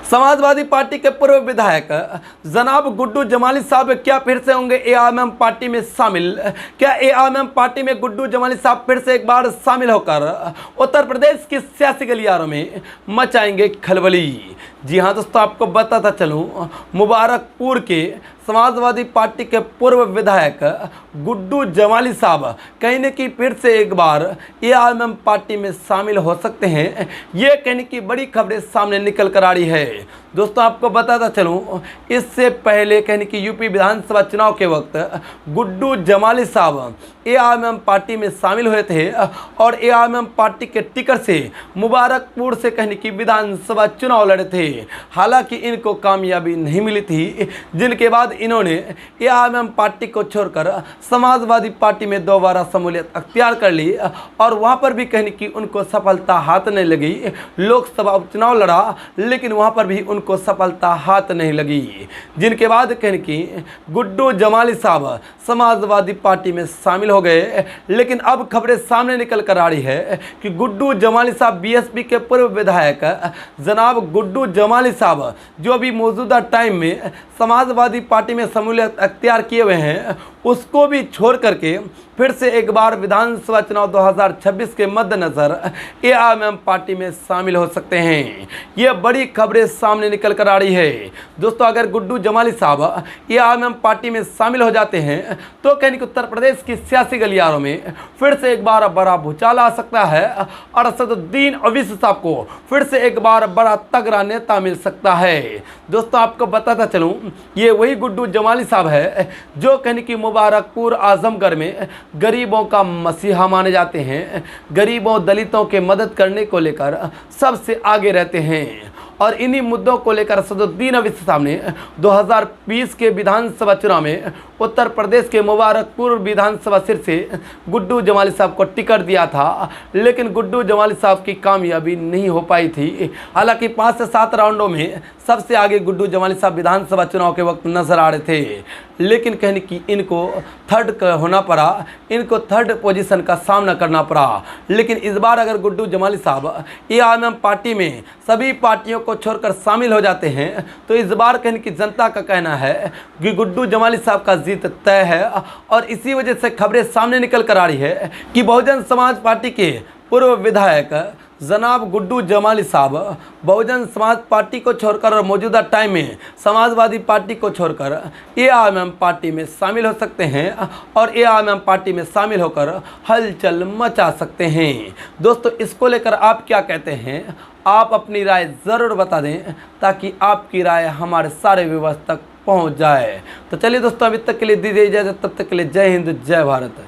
Samajwadi party के पूर्व विधायक जनाब गुड्डू जमाली साहब क्या फिर से होंगे एआईएमआईएम पार्टी में शामिल? क्या एआईएमआईएम पार्टी में गुड्डू जमाली साहब फिर से एक बार शामिल होकर उत्तर प्रदेश की सियासी गलियारों में मचाएंगे खलबली? जी हाँ दोस्तों, आपको बताता चलूँ, मुबारकपुर के समाजवादी पार्टी के पूर्व विधायक गुड्डू जमाली साहब कहने की फिर से एक बार एआईएमआईएम पार्टी में शामिल हो सकते हैं। ये कहने की बड़ी खबरें सामने निकल कर आ रही है। दोस्तों आपको बताता चलूँ, इससे पहले कहने की यूपी विधानसभा चुनाव के वक्त गुड्डू जमाली साहब एआईएमआईएम पार्टी में शामिल हुए थे और एआईएमआईएम पार्टी के टिकट से मुबारकपुर से कहने की विधानसभा चुनाव लड़े थे। हालांकि इनको कामयाबी नहीं मिली थी, जिनके बाद इन्होंने एआईएमआईएम पार्टी को छोड़कर समाजवादी पार्टी में दोबारा शमूलियत अख्तियार कर ली और वहां पर भी कहने की उनको सफलता हाथ नहीं लगी। लोकसभा उपचुनाव लड़ा, लेकिन वहां पर भी उनको सफलता हाथ नहीं लगी, जिनके बाद कहने की गुड्डू जमाली साहब समाजवादी पार्टी में शामिल हो गए। लेकिन अब खबरें सामने निकल कर आ रही है कि गुड्डू जमाली साहब बीएसपी के पूर्व विधायक जनाब गुड्डू जमाली साहब जो अभी मौजूदा टाइम में समाजवादी पार्टी में शमूलियत अख्तियार किए हुए हैं, उसको भी छोड़ करके फिर से एक बार विधानसभा चुनाव 2026 के मद्देनज़र एआईएमआईएम पार्टी में शामिल हो सकते हैं। ये बड़ी खबरें सामने निकल कर आ रही है। दोस्तों अगर गुड्डू जमाली साहब एआईएमआईएम पार्टी में शामिल हो जाते हैं तो कहने कि उत्तर प्रदेश की सियासी गलियारों में फिर से एक बार बड़ा भूचाल आ सकता है और असदुद्दीन ओवैसी साहब को फिर से एक बार बड़ा तगड़ा नेता मिल सकता है। दोस्तों आपको बताता चलूँ, ये वही गुड्डू जमाली साहब है जो कहने की मुबारकपुर आजमगढ़ में गरीबों का मसीहा माने जाते हैं। गरीबों दलितों के मदद करने को लेकर सबसे आगे रहते हैं और इन्हीं मुद्दों को लेकर असदुद्दीन ओवैसी साहब ने 2020 के विधानसभा चुनाव में उत्तर प्रदेश के मुबारकपुर विधानसभा सीट से गुड्डू जमाली साहब को टिकट दिया था, लेकिन गुड्डू जमाली साहब की कामयाबी नहीं हो पाई थी। हालांकि 5 से 7 राउंडों में सबसे आगे गुड्डू जमाली साहब विधानसभा चुनाव के वक्त नजर आ रहे थे, लेकिन कहने की इनको थर्ड होना पड़ा, इनको थर्ड पोजीशन का सामना करना पड़ा। लेकिन इस बार अगर गुड्डू जमाली साहब एआईएमआईएम पार्टी में सभी पार्टियों को छोड़कर शामिल हो जाते हैं तो इस बार कहने की जनता का कहना है कि गुड्डू जमाली साहब का जीत तय है। और इसी वजह से खबरें सामने निकल कर आ रही है कि बहुजन समाज पार्टी के पूर्व विधायक जनाब गुड्डू जमाली साहब बहुजन समाज पार्टी को छोड़कर और मौजूदा टाइम में समाजवादी पार्टी को छोड़कर एआईएमआईएम पार्टी में शामिल हो सकते हैं और एआईएमआईएम पार्टी में शामिल होकर हलचल मचा सकते हैं। दोस्तों इसको लेकर आप क्या कहते हैं? आप अपनी राय ज़रूर बता दें ताकि आपकी राय हमारे सारे व्यूअर्स तक पहुंच जाए। तो चलिए दोस्तों, अभी तक के लिए दीजिए इजाज़त, तब तक के लिए जय हिंद जय भारत।